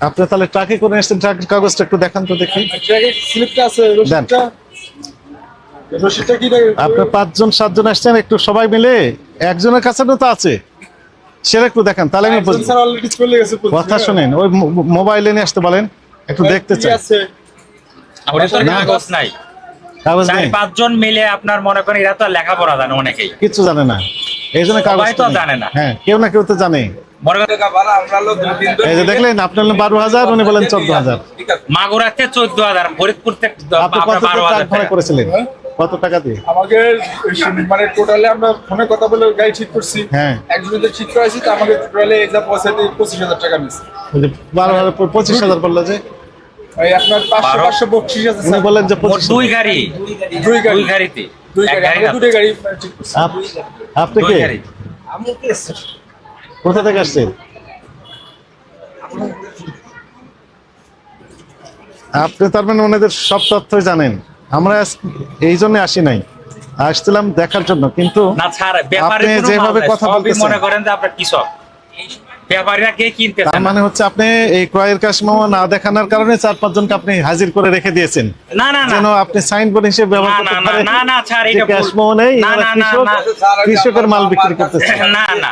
আপনি তাহলে ট্রাকে করে এসেছেন, ট্রাকের কাগজটা একটু দেখান তো দেখি। ট্রাকের স্লিপটা আছে, রসিদটা। রসিদটা কি আপনি 5-7 জন আসছেন, একটু সবাই মিলে একজনের কাছে তো আছে, সেটা একটু দেখান, তাহলে আমি বুঝবো। স্যার অলরেডি চলে গেছে। কথা শুনেন, ওই মোবাইলে নিয়ে আসতে বলেন, একটু দেখতে চাই। ওটা তো না। কাগজ নাই। কাগজ নেই, 4-5 জন মিলে আপনার মনে করেন এরা তো লেখাপড়া জানে অনেকেই। কিছু জানে না, এই জন্য কাগজ সবাই তো জানে না। হ্যাঁ, কেউ না কেউ তো জানে। মনে করেন এই যে দেখলেন, আপনি হলেন 12,000, উনি বলেন 14,000। মাগুরাতে 14,000, ফরিদপুর থেকে আপনি কত আপনার টাকা 12,000 ভাড়া টাকা। করেছিলেন? কত টাকা দিয়ে? আমাকে মানে টোটালে আমরা ফোনে কথা বলে গাড়ি ঠিক করছি। হ্যাঁ। একজনের ঠিক করাইছি, তো আমাকে টোটালে যা পয়সা দিয়ে 25,000 টাকা নিচ্ছে। ওই যে 12,000 25,000 বললো যে, ওই আপনার 500 বকশিস আছে উনি স্যার। বললেন যে মোট 25,000। দুই গাড়ি। দুই গাড়ি। দুই গাড়িতে। দুই এক গাড়ি, গাড়ি আমরা না। দুটো গাড়ি ঠিক করছি। আপনি দুই কে? গাড়ি। কোথা থেকে আসছেন? আপনি তার মানে ওনাদের সব তথ্যই জানেন। আমরা এই জন্য আসি নাই, আসছিলাম দেখার জন্য, কিন্তু না স্যার, ব্যাপারে আপনি কোনো যেভাবে মাল নাই, কথা সবই বলতেছেন, মনে করেন যে আপনার কৃষক। ব্যাপারীরা কে কিনতে তার চান না। মানে হচ্ছে আপনি এই ক্রয়ের কাশমামা না দেখানোর কারণে 4-5 জনকে আপনি হাজির করে রেখে দিয়েছেন, না না না যেন আপনি সাইনবোর্ড হিসেবে ব্যবহার করতে না, না, পারেন না, না, স্যার, যে এটা ভুল। ক্যাশমামা নেই, না, এরা না, না, কৃষক, না। কৃষকের মাল বিক্রি করতেছে। না না